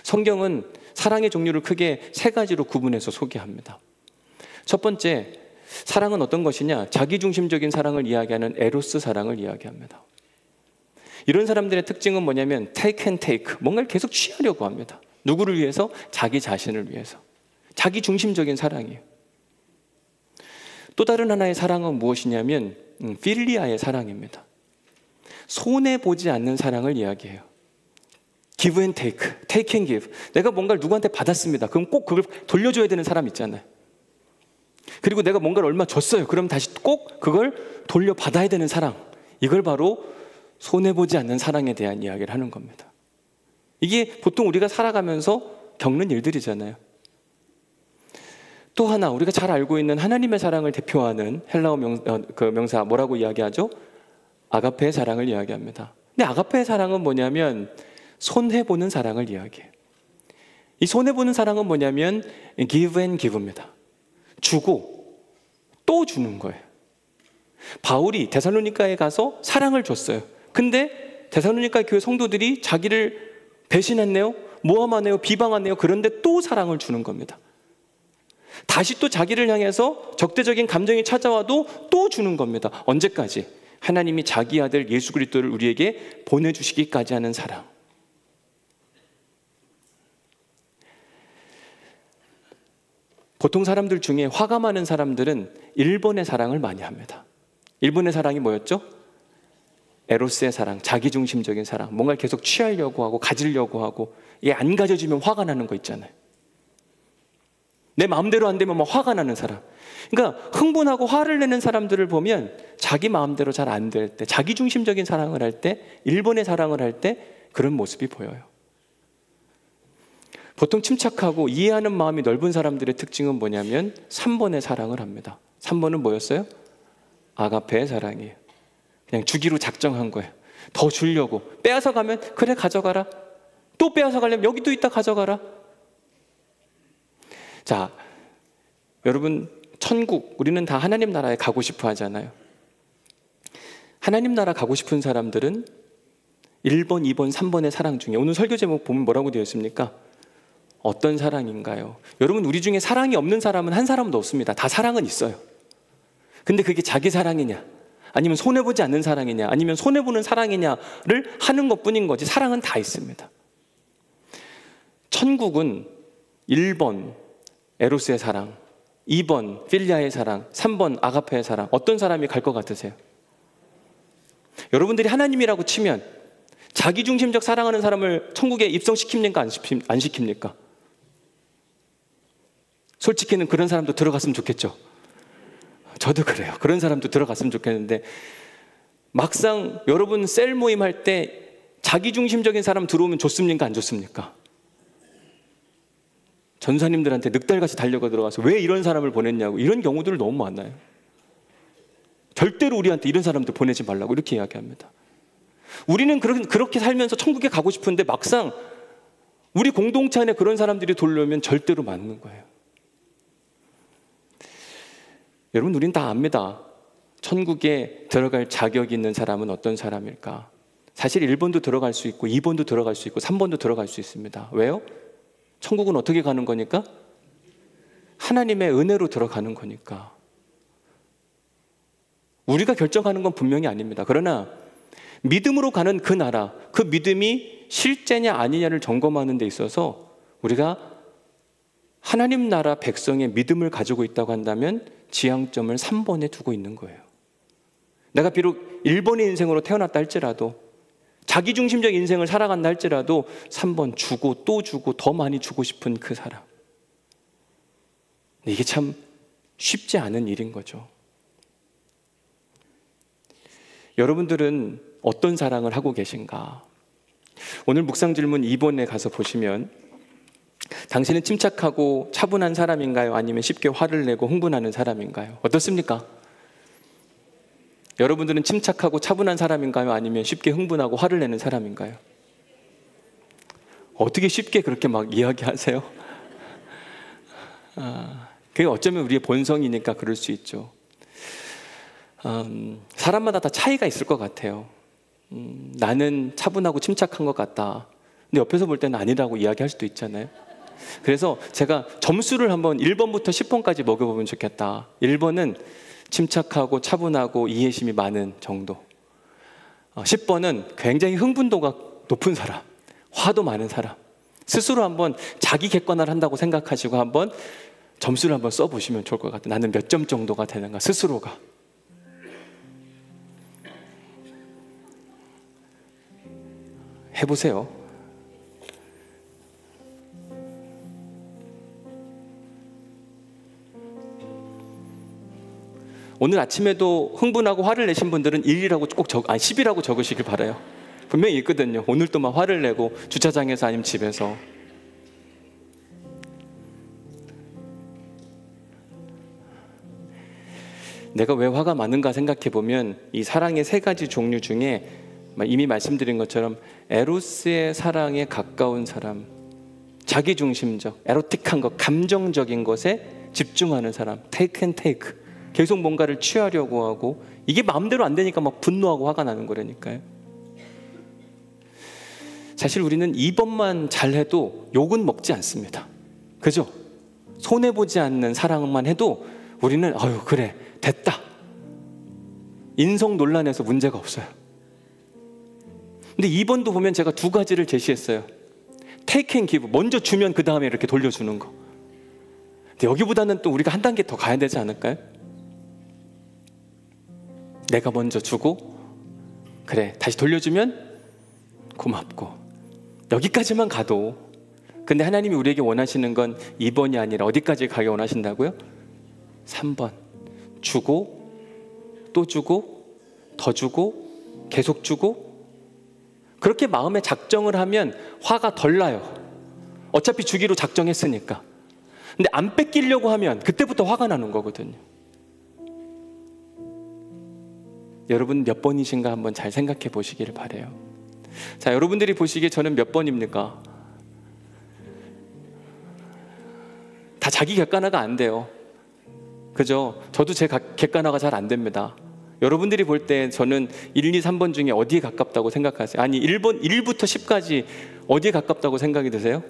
성경은 사랑의 종류를 크게 3가지로 구분해서 소개합니다. 첫 번째, 사랑은 어떤 것이냐? 자기중심적인 사랑을 이야기하는 에로스 사랑을 이야기합니다. 이런 사람들의 특징은 뭐냐면 take and take, 뭔가를 계속 취하려고 합니다. 누구를 위해서? 자기 자신을 위해서. 자기중심적인 사랑이에요. 또 다른 하나의 사랑은 무엇이냐면 필리아의 사랑입니다. 손해보지 않는 사랑을 이야기해요. give and take, take and give. 내가 뭔가를 누구한테 받았습니다. 그럼 꼭 그걸 돌려줘야 되는 사람 있잖아요. 그리고 내가 뭔가를 얼마 줬어요. 그럼 다시 꼭 그걸 돌려받아야 되는 사랑. 이걸 바로 손해보지 않는 사랑에 대한 이야기를 하는 겁니다. 이게 보통 우리가 살아가면서 겪는 일들이잖아요. 또 하나, 우리가 잘 알고 있는 하나님의 사랑을 대표하는 헬라어 명사 뭐라고 이야기하죠? 아가페의 사랑을 이야기합니다. 근데 아가페의 사랑은 뭐냐면 손해보는 사랑을 이야기해요. 이 손해보는 사랑은 뭐냐면 give and give입니다. 주고 또 주는 거예요. 바울이 데살로니가에 가서 사랑을 줬어요. 근데 데살로니가 교회 성도들이 자기를 배신했네요, 모함하네요, 비방하네요. 그런데 또 사랑을 주는 겁니다. 다시 또 자기를 향해서 적대적인 감정이 찾아와도 또 주는 겁니다. 언제까지? 하나님이 자기 아들 예수 그리스도를 우리에게 보내주시기까지 하는 사랑. 보통 사람들 중에 화가 많은 사람들은 1번의 사랑을 많이 합니다. 1번의 사랑이 뭐였죠? 에로스의 사랑, 자기중심적인 사랑. 뭔가를 계속 취하려고 하고 가지려고 하고, 이게 안 가져지면 화가 나는 거 있잖아요. 내 마음대로 안 되면 막 화가 나는 사람. 그러니까 흥분하고 화를 내는 사람들을 보면 자기 마음대로 잘 안 될 때, 자기중심적인 사랑을 할 때, 1번의 사랑을 할 때 그런 모습이 보여요. 보통 침착하고 이해하는 마음이 넓은 사람들의 특징은 뭐냐면 3번의 사랑을 합니다. 3번은 뭐였어요? 아가페의 사랑이에요. 그냥 주기로 작정한 거예요. 더 주려고. 빼앗아 가면 그래 가져가라. 또 빼앗아 가려면 여기도 있다 가져가라. 자, 여러분, 천국, 우리는 다 하나님 나라에 가고 싶어 하잖아요. 하나님 나라 가고 싶은 사람들은 1번, 2번, 3번의 사랑 중에 오늘 설교 제목 보면 뭐라고 되어 있습니까? 어떤 사랑인가요? 여러분, 우리 중에 사랑이 없는 사람은 한 사람도 없습니다. 다 사랑은 있어요. 근데 그게 자기 사랑이냐, 아니면 손해보지 않는 사랑이냐, 아니면 손해보는 사랑이냐를 하는 것뿐인 거지, 사랑은 다 있습니다. 천국은 1번 에로스의 사랑, 2번 필리아의 사랑, 3번 아가페의 사랑, 어떤 사람이 갈 것 같으세요? 여러분들이 하나님이라고 치면 자기중심적 사랑하는 사람을 천국에 입성시킵니까? 안 시킵니까? 솔직히는 그런 사람도 들어갔으면 좋겠죠. 저도 그래요. 그런 사람도 들어갔으면 좋겠는데, 막상 여러분 셀 모임 할 때 자기중심적인 사람 들어오면 좋습니까? 안 좋습니까? 전사님들한테 늑달같이 달려가 들어가서 왜 이런 사람을 보냈냐고, 이런 경우들을 너무 많아요. 절대로 우리한테 이런 사람들 보내지 말라고 이렇게 이야기합니다. 우리는 그렇게 살면서 천국에 가고 싶은데 막상 우리 공동체 안에 그런 사람들이 돌려오면 절대로 맞는 거예요. 여러분, 우린 다 압니다. 천국에 들어갈 자격이 있는 사람은 어떤 사람일까? 사실 1번도 들어갈 수 있고 2번도 들어갈 수 있고 3번도 들어갈 수 있습니다. 왜요? 천국은 어떻게 가는 거니까? 하나님의 은혜로 들어가는 거니까. 우리가 결정하는 건 분명히 아닙니다. 그러나 믿음으로 가는 그 나라, 그 믿음이 실제냐 아니냐를 점검하는 데 있어서 우리가 하나님 나라 백성의 믿음을 가지고 있다고 한다면 지향점을 3번에 두고 있는 거예요. 내가 비록 1번의 인생으로 태어났다 할지라도, 자기중심적 인생을 살아간다 할지라도 3번 주고 또 주고 더 많이 주고 싶은 그 사람. 이게 참 쉽지 않은 일인 거죠. 여러분들은 어떤 사랑을 하고 계신가? 오늘 묵상 질문 2번에 가서 보시면, 당신은 침착하고 차분한 사람인가요? 아니면 쉽게 화를 내고 흥분하는 사람인가요? 어떻습니까? 여러분들은 침착하고 차분한 사람인가요? 아니면 쉽게 흥분하고 화를 내는 사람인가요? 어떻게 쉽게 그렇게 막 이야기하세요? 그게 어쩌면 우리의 본성이니까 그럴 수 있죠. 사람마다 다 차이가 있을 것 같아요. 나는 차분하고 침착한 것 같다. 근데 옆에서 볼 때는 아니라고 이야기할 수도 있잖아요. 그래서 제가 점수를 한번 1번부터 10번까지 먹여보면 좋겠다. 1번은 침착하고 차분하고 이해심이 많은 정도. 10번은 굉장히 흥분도가 높은 사람, 화도 많은 사람. 스스로 한번 자기 객관화를 한다고 생각하시고 한번 점수를 한번 써보시면 좋을 것 같아요. 나는 몇 점 정도가 되는가, 스스로가. 해보세요. 오늘 아침에도 흥분하고 화를 내신 분들은 1이라고 꼭 10이라고 적으시길 바라요. 분명히 있거든요. 오늘 또 막 화를 내고 주차장에서 아니면 집에서. 내가 왜 화가 많은가 생각해 보면 이 사랑의 3가지 종류 중에 이미 말씀드린 것처럼 에로스의 사랑에 가까운 사람, 자기중심적, 에로틱한 것, 감정적인 것에 집중하는 사람, take and take, 계속 뭔가를 취하려고 하고, 이게 마음대로 안 되니까 막 분노하고 화가 나는 거라니까요. 사실 우리는 2번만 잘해도 욕은 먹지 않습니다. 그죠? 손해보지 않는 사랑만 해도 우리는 아유 그래 됐다, 인성 논란에서 문제가 없어요. 근데 2번도 보면 제가 2가지를 제시했어요. take and give, 먼저 주면 그 다음에 이렇게 돌려주는 거. 근데 여기보다는 또 우리가 한 단계 더 가야 되지 않을까요? 내가 먼저 주고 그래 다시 돌려주면 고맙고, 여기까지만 가도 그 근데 하나님이 우리에게 원하시는 건 2번이 아니라 어디까지 가게 원하신다고요? 3번. 주고 또 주고 더 주고 계속 주고. 그렇게 마음에 작정을 하면 화가 덜 나요. 어차피 주기로 작정했으니까. 근데 안 뺏기려고 하면 그때부터 화가 나는 거거든요. 여러분 몇 번이신가 한번 잘 생각해 보시기를 바라요. 자, 여러분들이 보시기에 저는 몇 번입니까? 다 자기 객관화가 안 돼요. 그죠? 저도 제 객관화가 잘 안 됩니다. 여러분들이 볼 때 저는 1, 2, 3번 중에 어디에 가깝다고 생각하세요? 아니 1부터 10까지 어디에 가깝다고 생각이 드세요?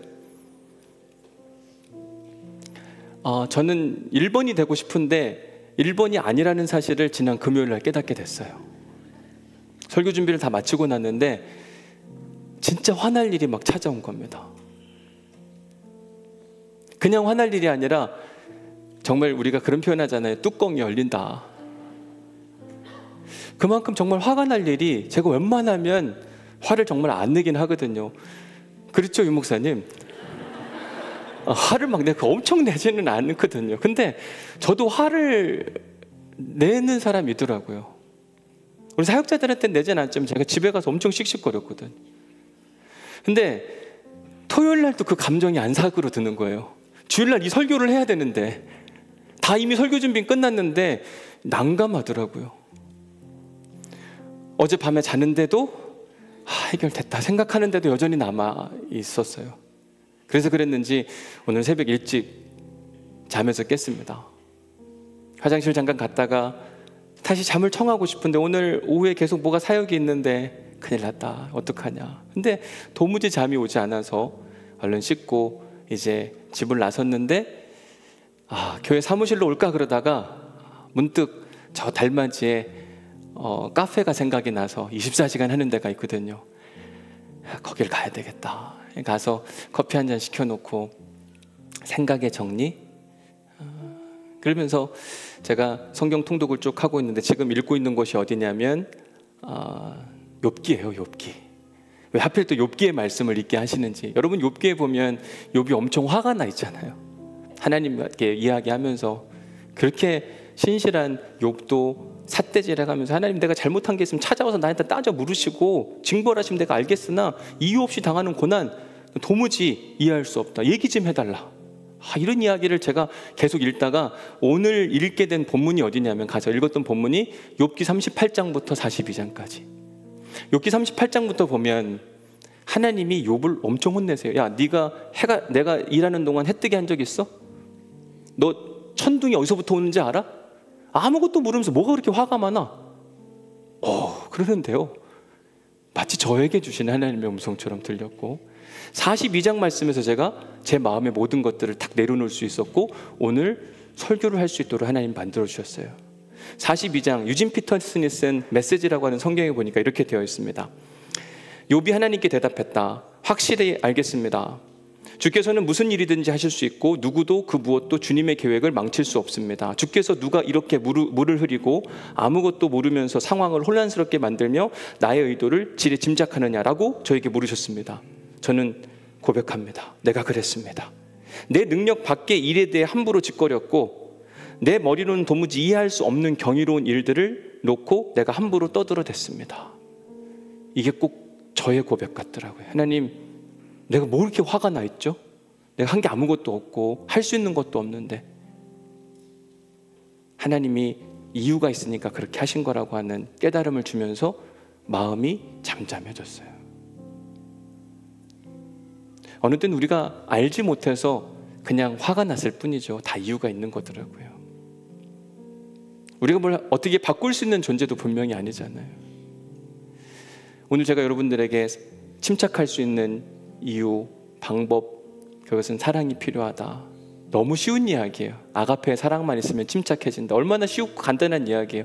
저는 1번이 되고 싶은데 1번이 아니라는 사실을 지난 금요일 날 깨닫게 됐어요. 설교 준비를 다 마치고 났는데 진짜 화날 일이 막 찾아온 겁니다. 그냥 화날 일이 아니라 정말 우리가 그런 표현 하잖아요. 뚜껑이 열린다. 그만큼 정말 화가 날 일이 제가 웬만하면 화를 정말 안 내긴 하거든요. 그렇죠, 유 목사님? 화를 막 내가 엄청 내지는 않거든요. 근데 저도 화를 내는 사람이더라고요. 우리 사역자들한테 내진 않지만 제가 집에 가서 엄청 씩씩거렸거든. 근데 토요일 날도 그 감정이 안 사그러 드는 거예요. 주일날 이 설교를 해야 되는데 다 이미 설교 준비 끝났는데 난감하더라고요. 어젯밤에 자는데도 해결됐다 생각하는데도 여전히 남아 있었어요. 그래서 그랬는지 오늘 새벽 일찍 잠에서 깼습니다. 화장실 잠깐 갔다가 다시 잠을 청하고 싶은데 오늘 오후에 계속 뭐가 사역이 있는데 큰일 났다. 어떡하냐. 근데 도무지 잠이 오지 않아서 얼른 씻고 이제 집을 나섰는데 교회 사무실로 올까 그러다가 문득 저 달맞이에 카페가 생각이 나서 24시간 하는 데가 있거든요. 거길 가야 되겠다. 가서 커피 한 잔 시켜놓고 생각의 정리. 그러면서 제가 성경 통독을 쭉 하고 있는데 지금 읽고 있는 곳이 어디냐면 욥기예요. 욥기. 왜 하필 또 욥기의 말씀을 읽게 하시는지. 여러분 욥기에 보면 욥이 엄청 화가 나 있잖아요. 하나님께 이야기하면서 그렇게 신실한 욥도 삿대질해가면서 하나님 내가 잘못한 게 있으면 찾아와서 나한테 따져 물으시고 징벌하시면 내가 알겠으나 이유 없이 당하는 고난 도무지 이해할 수 없다. 얘기 좀 해달라. 이런 이야기를 제가 계속 읽다가 오늘 읽게 된 본문이 어디냐면 가서 읽었던 본문이 욥기 38장부터 42장까지. 욥기 38장부터 보면 하나님이 욥을 엄청 혼내세요. 야, 내가 일하는 동안 해 뜨게 한 적 있어? 너 천둥이 어디서부터 오는지 알아? 아무것도 모르면서 뭐가 그렇게 화가 많아? 그러는데요. 마치 저에게 주시는 하나님의 음성처럼 들렸고 42장 말씀에서 제가 제 마음의 모든 것들을 딱 내려놓을 수 있었고 오늘 설교를 할 수 있도록 하나님 만들어 주셨어요. 42장 유진 피터슨이 쓴 메시지라고 하는 성경에 보니까 이렇게 되어 있습니다. 욥이 하나님께 대답했다. 확실히 알겠습니다. 주께서는 무슨 일이든지 하실 수 있고 누구도 그 무엇도 주님의 계획을 망칠 수 없습니다. 주께서 누가 이렇게 물을 흐리고 아무것도 모르면서 상황을 혼란스럽게 만들며 나의 의도를 지레 짐작하느냐라고 저에게 물으셨습니다. 저는 고백합니다. 내가 그랬습니다. 내 능력 밖의 일에 대해 함부로 짓거렸고 내 머리로는 도무지 이해할 수 없는 경이로운 일들을 놓고 내가 함부로 떠들어댔습니다. 이게 꼭 저의 고백 같더라고요. 하나님, 내가 뭐 이렇게 화가 나 있죠? 내가 한 게 아무것도 없고 할 수 있는 것도 없는데 하나님이 이유가 있으니까 그렇게 하신 거라고 하는 깨달음을 주면서 마음이 잠잠해졌어요. 어느 때는 우리가 알지 못해서 그냥 화가 났을 뿐이죠. 다 이유가 있는 거더라고요. 우리가 뭘 어떻게 바꿀 수 있는 존재도 분명히 아니잖아요. 오늘 제가 여러분들에게 침착할 수 있는 이유, 방법, 그것은 사랑이 필요하다. 너무 쉬운 이야기예요. 아가페의 사랑만 있으면 침착해진다. 얼마나 쉽고 간단한 이야기예요.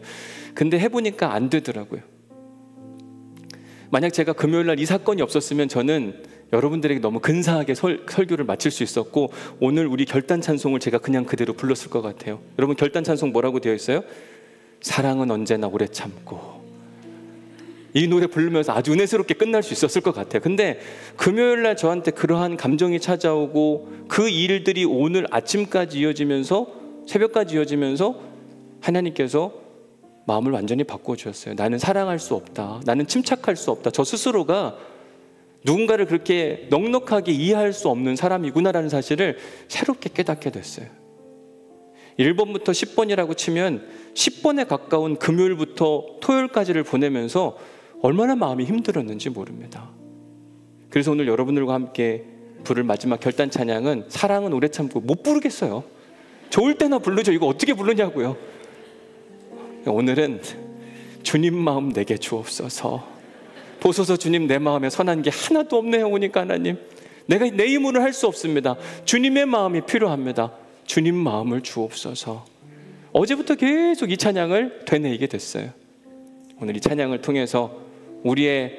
근데 해보니까 안 되더라고요. 만약 제가 금요일날 이 사건이 없었으면 저는 여러분들에게 너무 근사하게 설교를 마칠 수 있었고 오늘 우리 결단 찬송을 제가 그냥 그대로 불렀을 것 같아요. 여러분 결단 찬송 뭐라고 되어 있어요? 사랑은 언제나 오래 참고. 이 노래 부르면서 아주 은혜스럽게 끝날 수 있었을 것 같아요. 근데 금요일 날 저한테 그러한 감정이 찾아오고 그 일들이 오늘 아침까지 이어지면서 새벽까지 이어지면서 하나님께서 마음을 완전히 바꿔주셨어요. 나는 사랑할 수 없다. 나는 침착할 수 없다. 저 스스로가 누군가를 그렇게 넉넉하게 이해할 수 없는 사람이구나라는 사실을 새롭게 깨닫게 됐어요. 1번부터 10번이라고 치면 10번에 가까운 금요일부터 토요일까지를 보내면서 얼마나 마음이 힘들었는지 모릅니다. 그래서 오늘 여러분들과 함께 부를 마지막 결단 찬양은 사랑은 오래 참고 못 부르겠어요. 좋을 때나 부르죠. 이거 어떻게 부르냐고요. 오늘은 주님 마음 내게 주옵소서. 보소서 주님, 내 마음에 선한 게 하나도 없네요. 오니까 하나님, 내가 내 힘으로는 할 수 없습니다. 주님의 마음이 필요합니다. 주님 마음을 주옵소서. 어제부터 계속 이 찬양을 되뇌이게 됐어요. 오늘 이 찬양을 통해서 우리의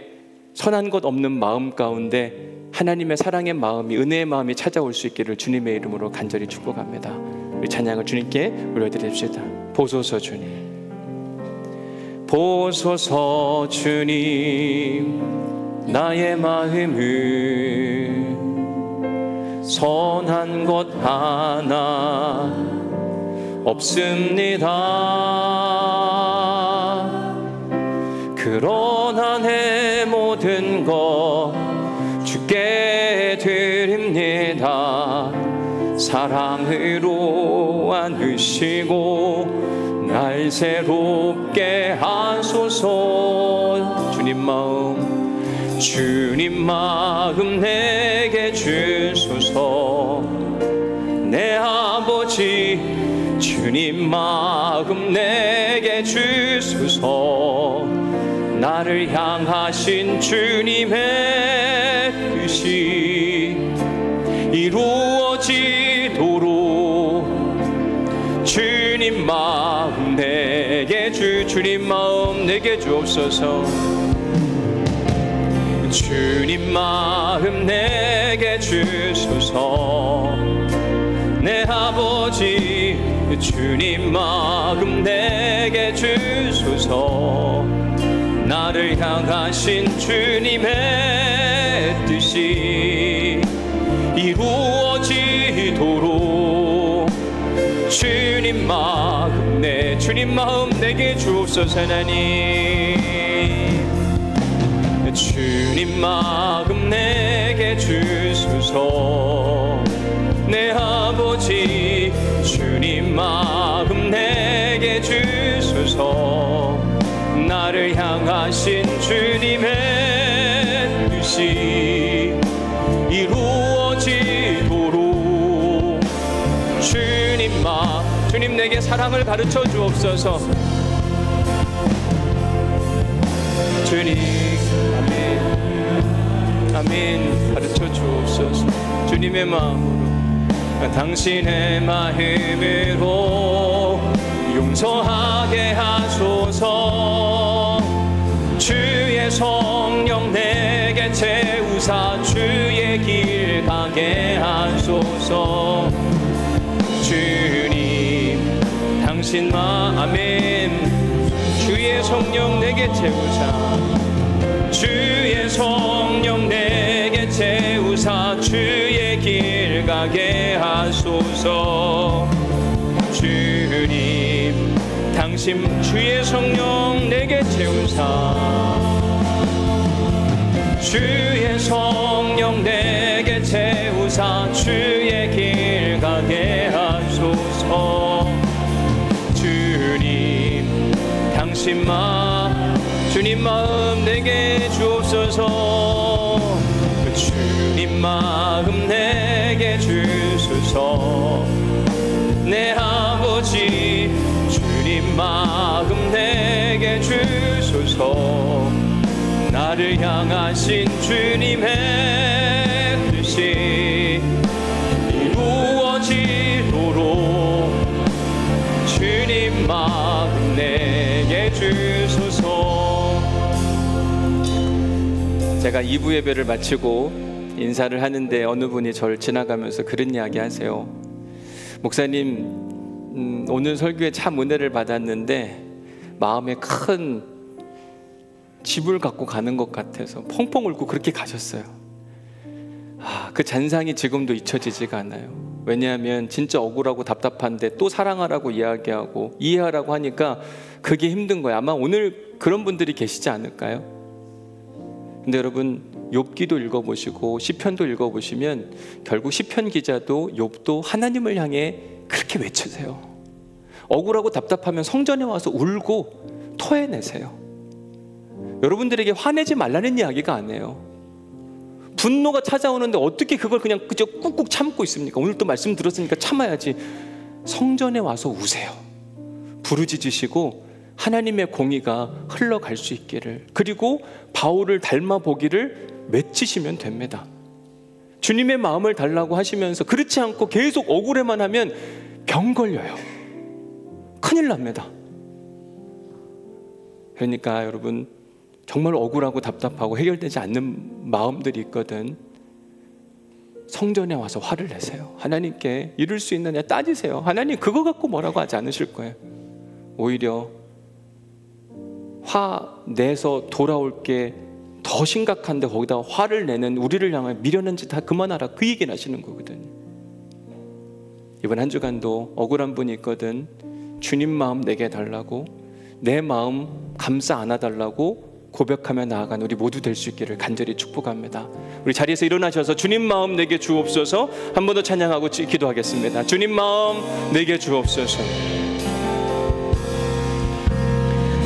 선한 것 없는 마음 가운데 하나님의 사랑의 마음이, 은혜의 마음이 찾아올 수 있기를 주님의 이름으로 간절히 축복합니다. 우리 찬양을 주님께 올려드립시다. 보소서 주님, 보소서 주님, 나의 마음을 선한 것 하나 없습니다. 그러나 내 모든 것 주께 드립니다. 사랑으로 안으시고 날 새롭게 하소서. 주님 마음 내게 주소서. 내 아버지 주님 마음 내게 주소서. 나를 향하신 주님의 뜻이 이루어지도록 주님 마음 내게 주님 마음 내게 주옵소서. 주님 마음 내게 주소서. 내 아버지 주님 마음 내게 주소서. 나를 향하신 주님의 뜻이 이루어지도록 주님 마음 내게 주옵소서. 하나님, 주님 마음 내게 주소서. 내 아버지 주님 마음 내게 주소서. 나를 향하신 주님의 뜻이 이루어지도록 주님 내게 사랑을 가르쳐 주옵소서. 주님, 아멘, 아멘. 가르쳐 주옵소서. 주님의 마음으로, 당신의 마음으로 용서하게 하소서. 주의 성령 내게 채우사 주의 길 가게 하소서. 주님, 당신 아멘. 주의 성령 내게 채우사, 주의 성령 내게 채우사 주의 길 가게 하소서. 주님, 당신 주의 성령 내게 채우사, 주의 성령 내게 채우사 주의 길 가게 하소서. 주님, 당신 주님 마음 내게 주옵소서. 주님 마음 내게 주소서. 내 아버지 주님 마음 내게 주소서. 나를 향하신 주님의 뜻이 이루어지도록 주님 마음 내게 주소서. 제가 2부 예배를 마치고 인사를 하는데 어느 분이 저를 지나가면서 그런 이야기 하세요. 목사님, 오늘 설교에 참 은혜를 받았는데 마음에 큰 집을 갖고 가는 것 같아서 펑펑 울고 그렇게 가셨어요. 그 잔상이 지금도 잊혀지지가 않아요. 왜냐하면 진짜 억울하고 답답한데 또 사랑하라고 이야기하고 이해하라고 하니까 그게 힘든 거예요. 아마 오늘 그런 분들이 계시지 않을까요? 근데 여러분, 욥기도 읽어보시고 시편도 읽어보시면 결국 시편 기자도 욥도 하나님을 향해 그렇게 외치세요. 억울하고 답답하면 성전에 와서 울고 토해내세요. 여러분들에게 화내지 말라는 이야기가 아니에요. 분노가 찾아오는데 어떻게 그걸 그냥 그저 꾹꾹 참고 있습니까? 오늘 또 말씀 들었으니까 참아야지. 성전에 와서 우세요. 부르짖으시고 하나님의 공의가 흘러갈 수 있기를, 그리고 바울을 닮아 보기를 외치시면 됩니다. 주님의 마음을 달라고 하시면서 그렇지 않고 계속 억울해만 하면 병 걸려요. 큰일 납니다. 그러니까 여러분, 정말 억울하고 답답하고 해결되지 않는 마음들이 있거든. 성전에 와서 화를 내세요. 하나님께 이룰 수 있느냐 따지세요. 하나님 그거 갖고 뭐라고 하지 않으실 거예요. 오히려 화 내서 돌아올 게 더 심각한데 거기다 화를 내는 우리를 향해 미련한 짓 다 그만하라, 그 얘기를 하시는 거거든요. 이번 한 주간도 억울한 분이 있거든. 주님 마음 내게 달라고, 내 마음 감싸 안아달라고 고백하며 나아간 우리 모두 될 수 있기를 간절히 축복합니다. 우리 자리에서 일어나셔서 주님 마음 내게 주옵소서 한 번 더 찬양하고 기도하겠습니다. 주님 마음 내게 주옵소서.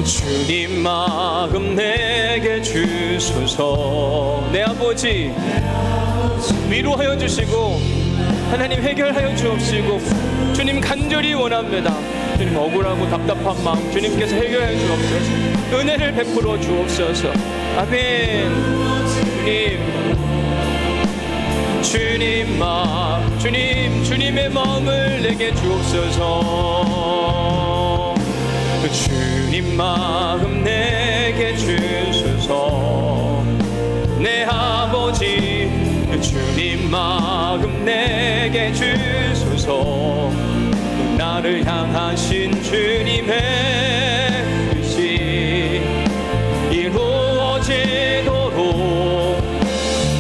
주님 마음 내게 주소서. 내 아버지 위로하여 주시고 하나님 해결하여 주옵시고, 주님 간절히 원합니다. 주님 억울하고 답답한 마음 주님께서 해결해 주옵소서. 은혜를 베풀어 주옵소서. 아멘. 주님의 마음을 내게 주옵소서. 주님 마음 내게 주소서. 내 아버지 주님 마음 내게 주소서. 나를 향하신 주님의 뜻이 이루어지도록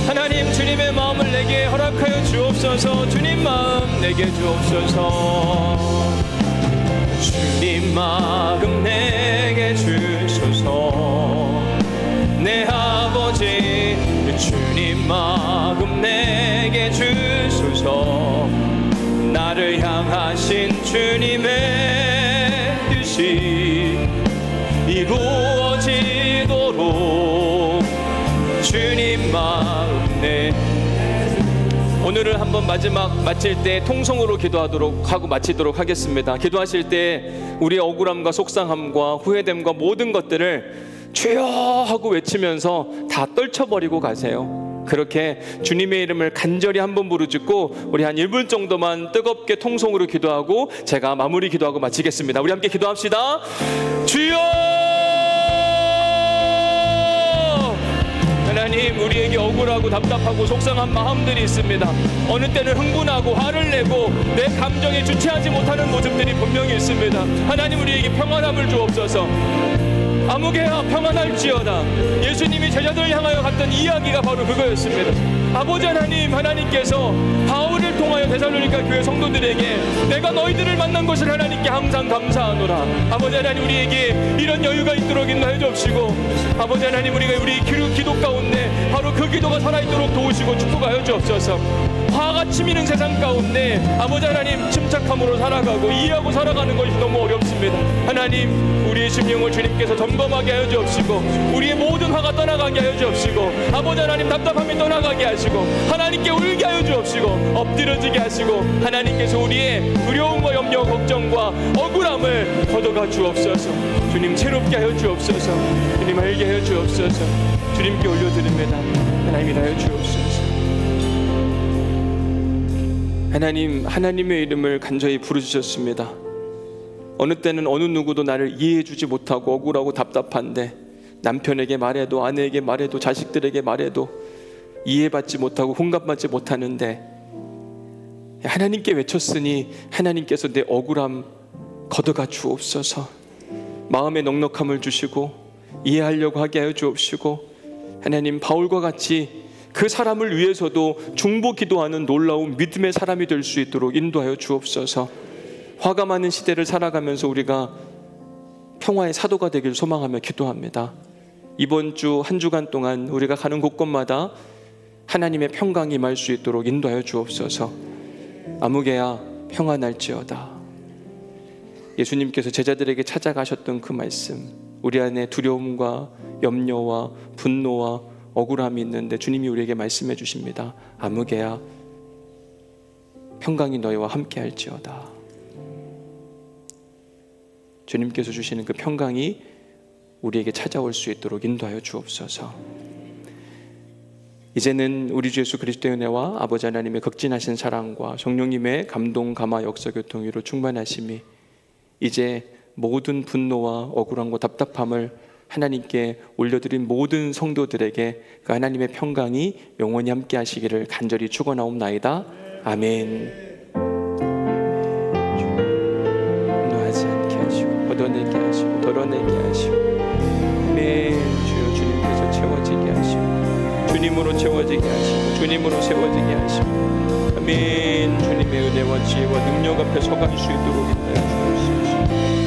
하나님 주님의 마음을 내게 허락하여 주옵소서. 주님 마음 내게 주옵소서. 주님 마음 내게 주소서. 내 아버지 주님 마음 내게 주소서. 나를 향하신 주님의 뜻이 이루어지도록 주님 마음 내. 오늘을 한번 마칠 때 통성으로 기도하도록 하고 마치도록 하겠습니다. 기도하실 때 우리의 억울함과 속상함과 후회됨과 모든 것들을 주여 하고 외치면서 다 떨쳐버리고 가세요. 그렇게 주님의 이름을 간절히 한번 부르짖고 우리 한 1분 정도만 뜨겁게 통성으로 기도하고 제가 마무리 기도하고 마치겠습니다. 우리 함께 기도합시다. 주여! 하나님, 우리에게 억울하고 답답하고 속상한 마음들이 있습니다. 어느 때는 흥분하고 화를 내고 내 감정에 주체하지 못하는 모습들이 분명히 있습니다. 하나님, 우리에게 평안함을 주옵소서. 아무개야 평안할지어다. 예수님이 제자들을 향하여 갔던 이야기가 바로 그거였습니다. 아버지 하나님, 하나님께서 바울을 통하여 데살로니가 교회 성도들에게 내가 너희들을 만난 것을 하나님께 항상 감사하노라. 아버지 하나님, 우리에게 이런 여유가 있도록 인도해 주옵시고, 아버지 하나님, 우리가 우리 기도 가운데 바로 그 기도가 살아있도록 도우시고 축복하여 주옵소서. 화가 치미는 세상 가운데 아버지 하나님, 침착함으로 살아가고 이해하고 살아가는 것이 너무 어렵습니다. 하나님, 우리의 심령을 주님께서 점검하게 하여 주옵시고, 우리의 모든 화가 떠나가게 하여 주옵시고, 아버지 하나님, 답답함이 떠나가게 하시고, 하나님께 울게 하여 주옵시고, 엎드려지게 하시고, 하나님께서 우리의 두려움과 염려, 걱정과 억울함을 걷어가 주옵소서. 주님, 새롭게 하여 주옵소서. 주님, 알게 하여 주옵소서. 주님께 올려드립니다. 하나님이 하여 주옵소서. 하나님, 하나님의 이름을 간절히 부르짖었습니다. 어느 때는 어느 누구도 나를 이해해주지 못하고 억울하고 답답한데, 남편에게 말해도 아내에게 말해도 자식들에게 말해도 이해받지 못하고 공감받지 못하는데, 하나님께 외쳤으니 하나님께서 내 억울함 걷어가 주옵소서. 마음의 넉넉함을 주시고 이해하려고 하게 하여 주옵시고, 하나님 바울과 같이 그 사람을 위해서도 중보 기도하는 놀라운 믿음의 사람이 될 수 있도록 인도하여 주옵소서. 화가 많은 시대를 살아가면서 우리가 평화의 사도가 되길 소망하며 기도합니다. 이번 주 한 주간 동안 우리가 가는 곳곳마다 하나님의 평강이 임할 수 있도록 인도하여 주옵소서. 아무개야 평안할지어다. 예수님께서 제자들에게 찾아가셨던 그 말씀, 우리 안에 두려움과 염려와 분노와 억울함이 있는데 주님이 우리에게 말씀해 주십니다. 아무개야 평강이 너희와 함께 할지어다. 주님께서 주시는 그 평강이 우리에게 찾아올 수 있도록 인도하여 주옵소서. 이제는 우리 주 예수 그리스도의 은혜와 아버지 하나님의 극진하신 사랑과 성령님의 감동, 감화, 역사, 교통, 위로 충만하심이 이제 모든 분노와 억울함과 답답함을 하나님께 올려드린 모든 성도들에게 그 하나님의 평강이 영원히 함께 하시기를 간절히 축원하옵나이다. 아멘. 분노하지 않게 하시고 걷어내게 하시고 덜어내게 하시고, 아멘. 주여 주님께서 채워지게 하시고 주님으로 채워지게 하시고 주님으로 세워지게 하시고, 아멘. 주님의 은혜와 지혜와 능력 앞에 서갈 수 있도록 인도해 주옵소서.